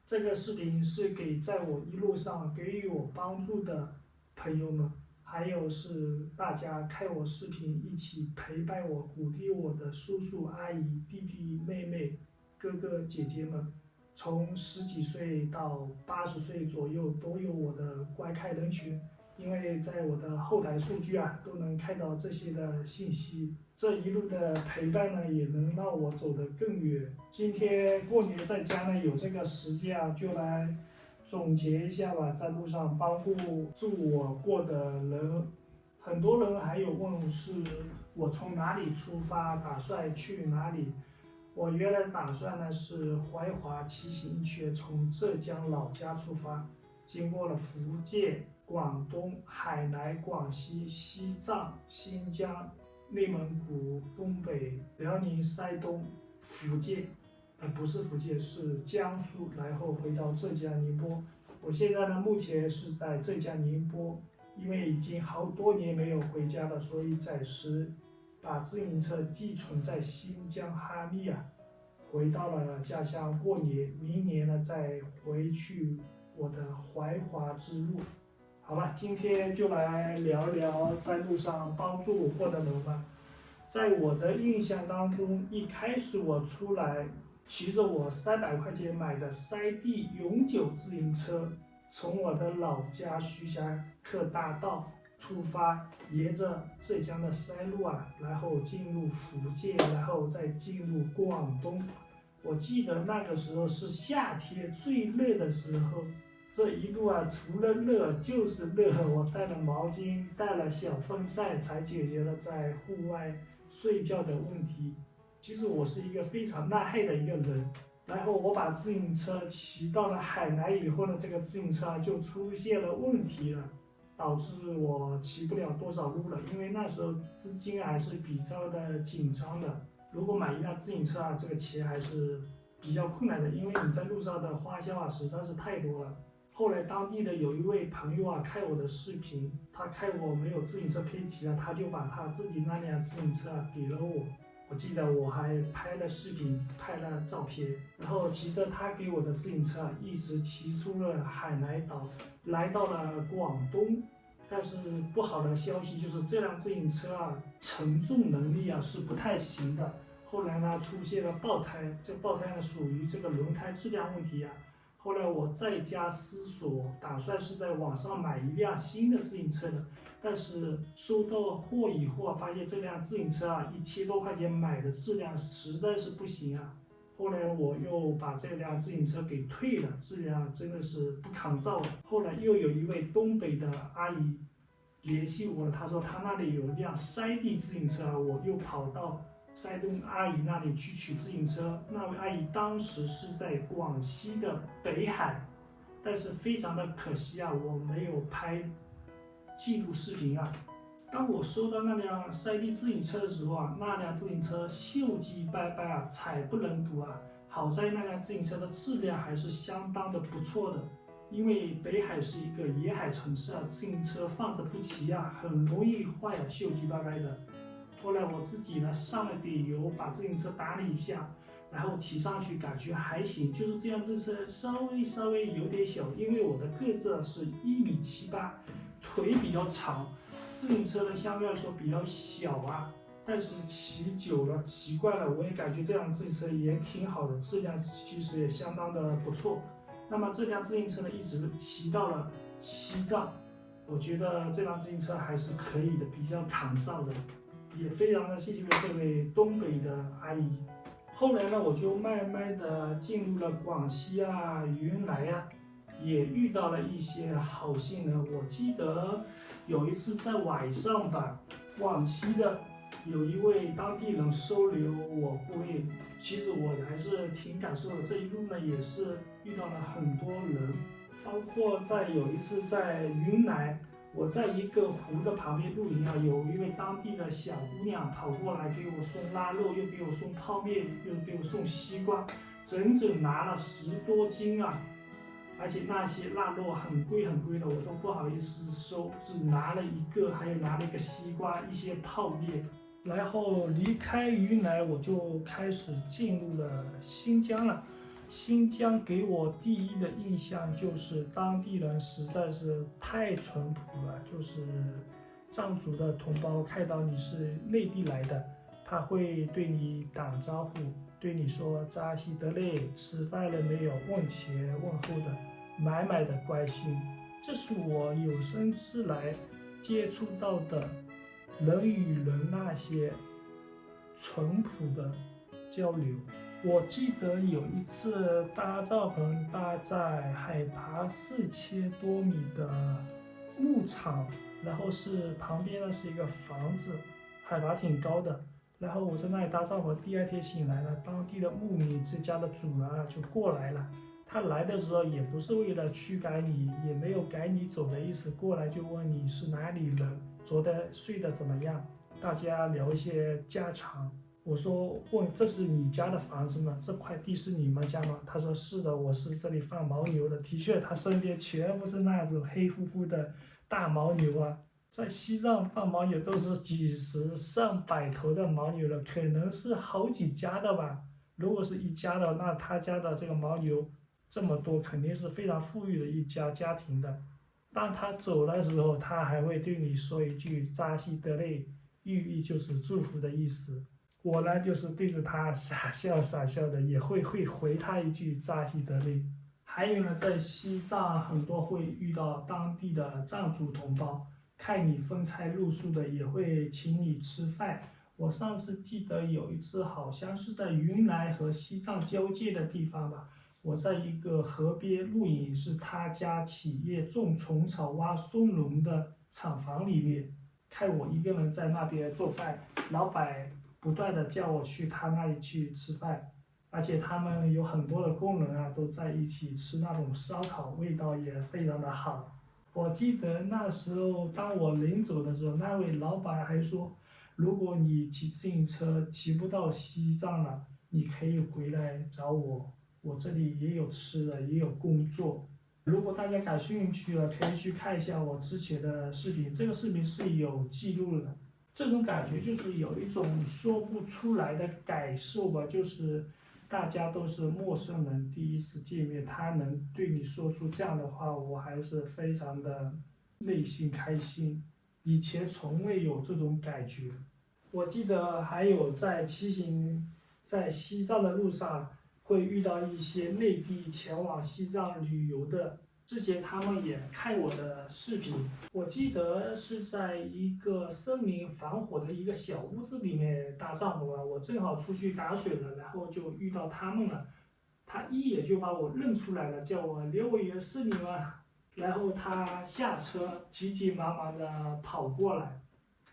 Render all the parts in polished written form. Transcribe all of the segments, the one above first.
这个视频是给在我一路上给予我帮助的朋友们，还有是大家看我视频一起陪伴我、鼓励我的叔叔阿姨、弟弟妹妹、哥哥姐姐们，从十几岁到80岁左右都有我的观看人群。因为在我的后台数据都能看到这些的信息，这一路的陪伴呢，也能让我走得更远。今天过年在家呢，有这个时间就来总结一下吧，在路上帮助我过的人。很多人还有问是我从哪里出发，打算去哪里。我原来打算呢是怀化骑行一圈，从浙江老家出发，经过了福建、广东、海南、广西、西藏、新疆、内蒙古、东北、辽宁、山东、福建，不是福建，是江苏，然后回到浙江宁波。我现在呢，目前是在浙江宁波，因为已经好多年没有回家了，所以暂时把自行车寄存在新疆哈密回到了家乡过年，明年呢再回去我的怀化之路。好吧，今天就来聊聊在路上帮助我过的人吧。在我的印象当中，一开始我出来骑着我300块钱买的山地永久自行车，从我的老家徐霞客大道出发，沿着浙江的山路然后进入福建，然后再进入广东。我记得那个时候是夏天最热的时候。这一路除了热就是热，我带了毛巾，带了小风扇，才解决了在户外睡觉的问题。其实我是一个非常耐旱的一个人。然后我把自行车骑到了海南以后呢，这个自行车就出现了问题了，导致我骑不了多少路了。因为那时候资金还是比较的紧张的，如果买一辆自行车这个钱还是比较困难的，因为你在路上的花销实在是太多了。后来当地的有一位朋友看我的视频，他看我没有自行车可以骑他就把他自己那辆自行车给了我。我记得我还拍了视频，拍了照片，然后骑着他给我的自行车一直骑出了海南岛，来到了广东。但是不好的消息就是这辆自行车承重能力是不太行的。后来呢出现了爆胎，这爆胎属于这个轮胎质量问题后来我再加思索，打算是在网上买一辆新的自行车的，但是收到货以后发现这辆自行车1000多块钱买的质量实在是不行后来我又把这辆自行车给退了，质量真的是不抗造了。后来又有一位东北的阿姨联系我了，她说她那里有一辆山地自行车我又跑到山东阿姨那里去取自行车。那位阿姨当时是在广西的北海，但是非常的可惜我没有拍记录视频当我收到那辆山地自行车的时候那辆自行车锈迹斑斑惨不忍睹好在那辆自行车的质量还是相当的不错的，因为北海是一个沿海城市自行车放着不齐很容易坏锈迹斑斑的。后来我自己呢上了点油，把自行车打理一下，然后骑上去感觉还行，就是这辆自行车稍微有点小，因为我的个子是1.78米，腿比较长，自行车呢相对来说比较小但是骑久了习惯了，我也感觉这辆自行车也挺好的，质量其实也相当的不错。那么这辆自行车呢一直骑到了西藏，我觉得这辆自行车还是可以的，比较抗造的。也非常的谢谢这位东北的阿姨。后来呢，我就慢慢的进入了广西云南也遇到了一些好心人。我记得有一次在晚上吧，广西的有一位当地人收留我过夜，其实我还是挺感受的。这一路呢，也是遇到了很多人，包括有一次在云南。我在一个湖的旁边露营有一位当地的小姑娘跑过来给我送腊肉，又给我送泡面，又给我送西瓜，整整拿了10多斤而且那些腊肉很贵的，我都不好意思收，只拿了一个，还有拿了一个西瓜，一些泡面。然后离开云南，我就开始进入了新疆了。新疆给我第一的印象就是当地人实在是太淳朴了，就是藏族的同胞看到你是内地来的，他会对你打招呼，对你说扎西德勒，吃饭了没有，问前问后的，满满的关心。这是我有生之来接触到的人与人那些淳朴的交流。我记得有一次搭帐篷搭在海拔4000多米的牧场，然后是旁边呢是一个房子，海拔挺高的。然后我在那里搭帐篷，第二天醒来了，当地的牧民这家的主人就过来了。他来的时候也不是为了驱赶你，也没有赶你走的意思，过来就问你是哪里人，昨天睡得怎么样，大家聊一些家常。我说问这是你家的房子吗？这块地是你们家吗？他说是的，我是这里放牦牛的。的确，他身边全部是那种黑乎乎的大牦牛啊。在西藏放牦牛都是几十上百头的牦牛了，可能是好几家的吧。如果是一家的，那他家的这个牦牛这么多，肯定是非常富裕的一家家庭的。当他走的时候，他还会对你说一句扎西德勒，寓意就是祝福的意思。我呢就是对着他傻笑傻笑的，也会回他一句扎西德勒。还有呢，在西藏很多会遇到当地的藏族同胞，看你风餐露宿的，也会请你吃饭。我上次记得有一次，好像是在云南和西藏交界的地方吧，我在一个河边露营，是他家企业种虫草、挖松茸的厂房里面，看我一个人在那边做饭，老板不断的叫我去他那里去吃饭，而且他们有很多的工人都在一起吃那种烧烤，味道也非常的好。我记得那时候当我临走的时候，那位老板还说，如果你骑自行车骑不到西藏了，你可以回来找我，我这里也有吃的，也有工作。如果大家感兴趣了，可以去看一下我之前的视频，这个视频是有记录的。这种感觉就是有一种说不出来的感受吧，就是大家都是陌生人，第一次见面，他能对你说出这样的话，我还是非常的内心开心，以前从未有这种感觉。我记得还有在骑行在西藏的路上，会遇到一些内地前往西藏旅游的。之前他们也看我的视频，我记得是在一个森林防火的一个小屋子里面搭帐篷我正好出去打水了，然后就遇到他们了，他一眼就把我认出来了，叫我刘委员是你吗？然后他下车急急忙忙的跑过来，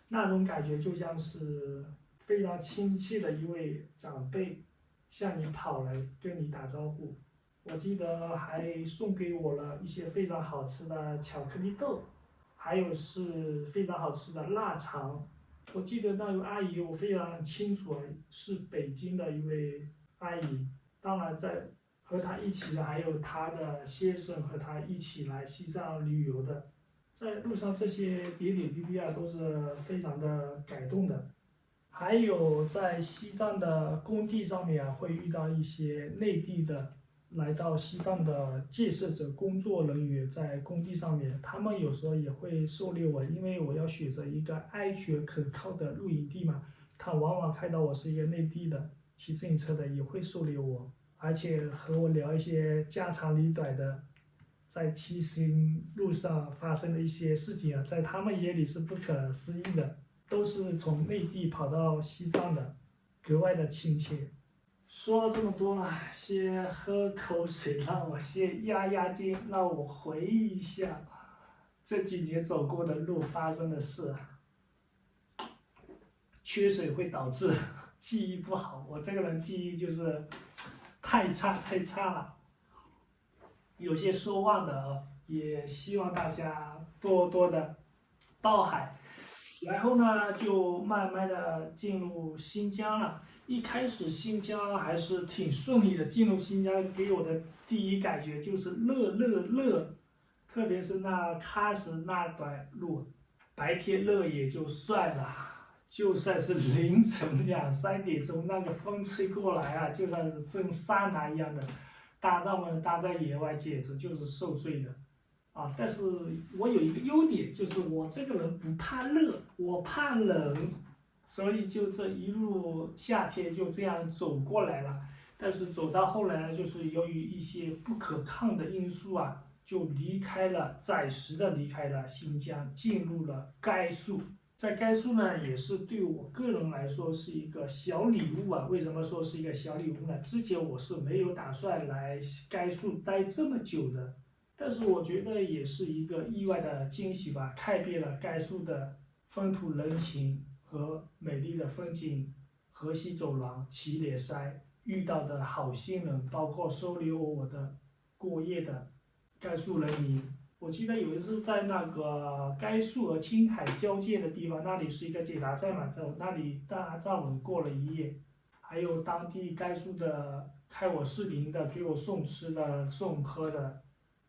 那种感觉就像是非常亲切的一位长辈向你跑来跟你打招呼。我记得还送给我了一些非常好吃的巧克力豆，还有是非常好吃的腊肠。我记得那位阿姨我非常清楚，是北京的一位阿姨。当然在和她一起的还有她的先生和她一起来西藏旅游的。在路上这些点点滴滴都是非常的感动的。还有在西藏的工地上面会遇到一些内地的来到西藏的建设者工作人员，在工地上面，他们有时候也会收留我，因为我要选择一个安全可靠的露营地嘛。他往往看到我是一个内地的骑自行车的，也会收留我，而且和我聊一些家长里短的，在骑行路上发生的一些事情在他们眼里是不可思议的，都是从内地跑到西藏的，格外的亲切。说了这么多了，先喝口水，让我先压压惊，让我回忆一下这几年走过的路发生的事。缺水会导致记忆不好，我这个人记忆就是太差了，有些说忘的也希望大家多多的包涵。然后呢，就慢慢的进入新疆了。一开始新疆还是挺顺利的，进入新疆给我的第一感觉就是热，特别是那喀什那段路，白天热也就算了，就算是凌晨2、3点钟那个风吹过来就像是蒸桑拿一样的，搭帐篷搭在野外简直就是受罪的啊！但是我有一个优点，就是我这个人不怕热，我怕冷，所以就这一路夏天就这样走过来了。但是走到后来，就是由于一些不可抗的因素啊，就暂时的离开了新疆，进入了甘肃。在甘肃呢，也是对我个人来说是一个小礼物啊。为什么说是一个小礼物呢？之前我是没有打算来甘肃待这么久的，但是我觉得也是一个意外的惊喜吧，看遍了甘肃的风土人情和美丽的风景，河西走廊、祁连山遇到的好心人，包括收留我的过夜的甘肃人民。我记得有一次在那个甘肃和青海交界的地方，那里是一个检查站嘛，在那里搭帐篷过了一夜，还有当地甘肃的看我视频的，给我送吃的、送喝的，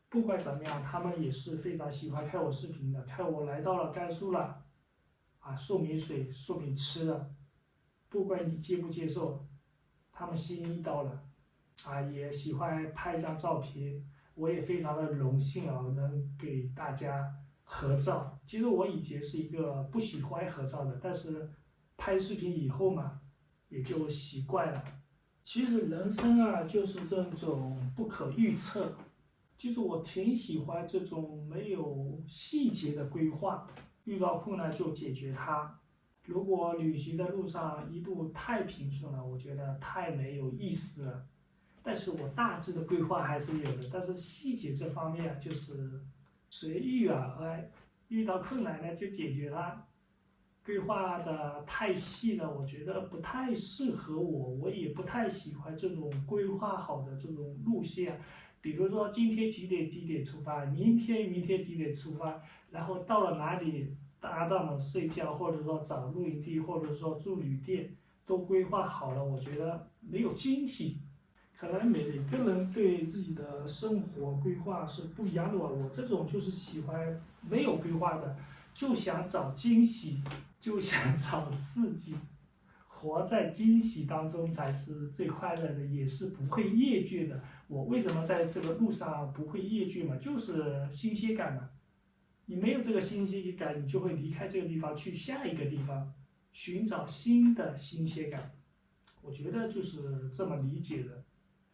不管怎么样，他们也是非常喜欢看我视频的，看我来到了甘肃了，啊，送瓶水、送瓶吃的，不管你接不接受，他们心意到了，啊，也喜欢拍一张照片。我也非常的荣幸啊，能给大家合照。其实我以前是一个不喜欢合照的，但是拍视频以后嘛，也就习惯了。其实人生啊，就是这种不可预测，就是我挺喜欢这种没有细节的规划，遇到困难就解决它。如果旅行的路上一路太平顺了，我觉得太没有意思了。但是我大致的规划还是有的，但是细节这方面就是随遇而安，遇到困难呢就解决它。规划的太细了，我觉得不太适合我，我也不太喜欢这种规划好的这种路线。比如说今天几点出发，明天几点出发，然后到了哪里搭帐篷睡觉，或者说找露营地，或者说住旅店，都规划好了，我觉得没有惊喜。可能每个人对自己的生活规划是不一样的吧。我这种就是喜欢没有规划的，就想找惊喜，就想找刺激，活在惊喜当中才是最快乐的，也是不会厌倦的。我为什么在这个路上不会厌倦嘛？就是新鲜感嘛。你没有这个新鲜感，你就会离开这个地方去下一个地方，寻找新的新鲜感。我觉得就是这么理解的。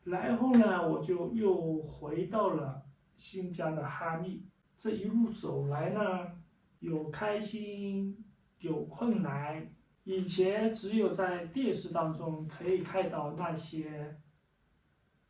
然后呢，我就又回到了新疆的哈密。这一路走来呢，有开心，有困难。以前只有在电视当中可以看到那些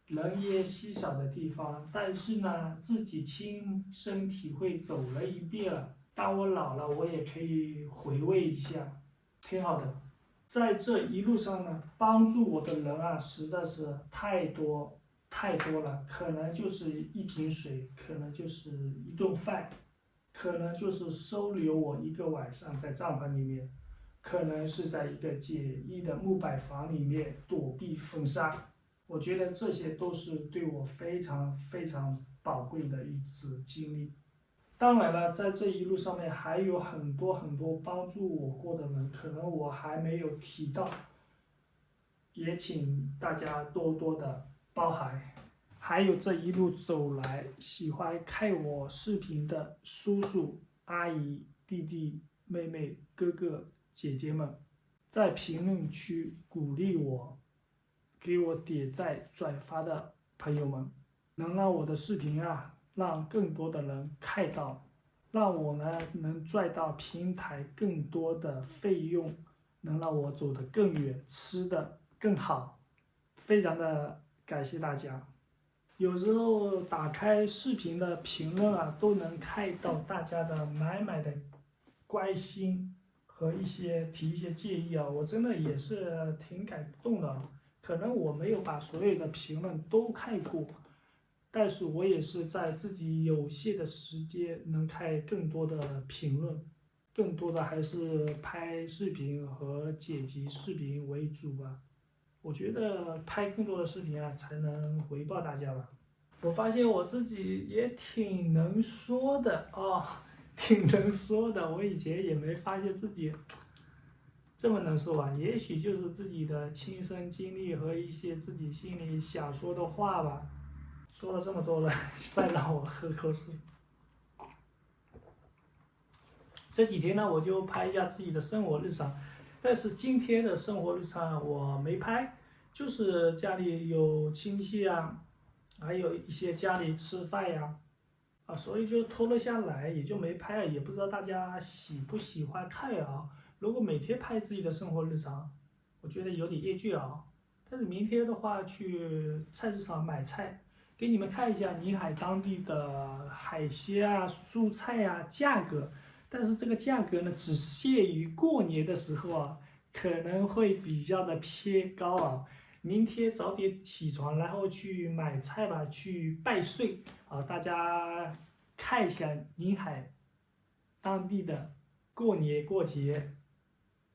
人烟稀少的地方，但是呢，自己亲身体会走了一遍了。当我老了，我也可以回味一下，挺好的。在这一路上呢，帮助我的人啊，实在是太多太多了。可能就是一瓶水，可能就是一顿饭，可能就是收留我一个晚上在帐篷里面，可能是在一个简易的木板房里面躲避风沙。我觉得这些都是对我非常非常宝贵的一次经历。当然了，在这一路上面还有很多很多帮助我过的人，可能我还没有提到，也请大家多多的包涵。还有这一路走来喜欢看我视频的叔叔、阿姨、弟弟、妹妹、哥哥、姐姐们，在评论区鼓励我、给我点赞、转发的朋友们，能让我的视频啊，让更多的人看到，让我呢能赚到平台更多的费用，能让我走得更远，吃得更好。非常的感谢大家。有时候打开视频的评论啊，都能看到大家的满满的关心和提一些建议啊，我真的也是挺感动的。可能我没有把所有的评论都看过，但是我也是在自己有限的时间能看更多的评论，更多的还是拍视频和剪辑视频为主吧。我觉得拍更多的视频啊，才能回报大家吧。我发现我自己也挺能说的哦，挺能说的。我以前也没发现自己这么能说吧，也许就是自己的亲身经历和一些自己心里想说的话吧。说了这么多了，再让我喝口水。这几天呢，我就拍一下自己的生活日常，但是今天的生活日常我没拍，就是家里有亲戚啊，还有一些家里吃饭呀，所以就拖了下来，也就没拍，也不知道大家喜不喜欢看啊。如果每天拍自己的生活日常，我觉得有点厌倦啊。但是明天的话去菜市场买菜，给你们看一下宁海当地的海鲜啊、蔬菜啊价格。但是这个价格呢，只限于过年的时候啊，可能会比较的偏高啊。明天早点起床，然后去买菜吧，去拜岁啊！大家看一下宁海当地的过年过节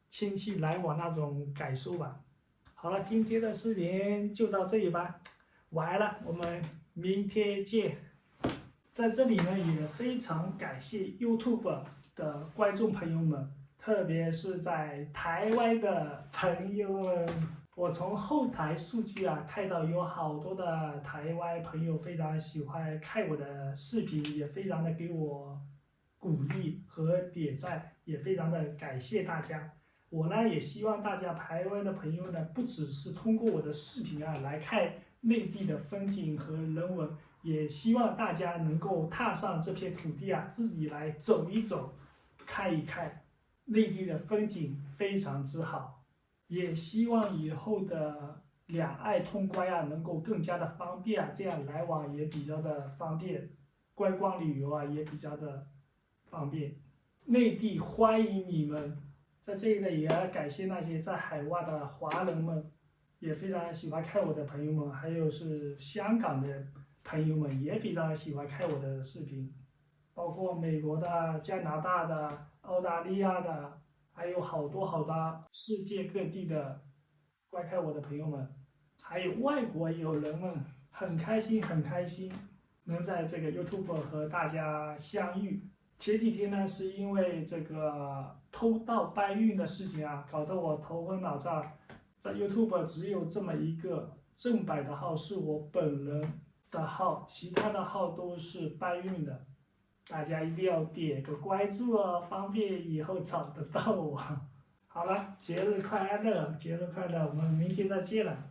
亲戚来往那种感受吧。好了，今天的视频就到这里吧，完了，我们明天见。在这里呢，也非常感谢 YouTube 的观众朋友们，特别是在台湾的朋友们。我从后台数据啊看到有好多的台湾朋友非常喜欢看我的视频，也非常的给我鼓励和点赞，也非常的感谢大家。我呢也希望大家台湾的朋友呢，不只是通过我的视频啊来看内地的风景和人文，也希望大家能够踏上这片土地啊，自己来走一走，看一看内地的风景非常之好。也希望以后的两岸通关啊，能够更加的方便啊，这样来往也比较的方便，观光旅游啊也比较的方便。内地欢迎你们，在这里呢也要感谢那些在海外的华人们，也非常喜欢看我的朋友们，还有是香港的朋友们也非常喜欢看我的视频，包括美国的、加拿大的、澳大利亚的。还有好多世界各地的观看我的朋友们，还有外国友人们，很开心能在这个 YouTube 和大家相遇。前几天呢，是因为这个偷盗搬运的事情啊，搞得我头昏脑胀。在 YouTube 只有这么一个正版的号是我本人的号，其他的号都是搬运的。大家一定要点个关注哦，方便以后找得到我。好了，节日快乐，节日快乐，我们明天再见了。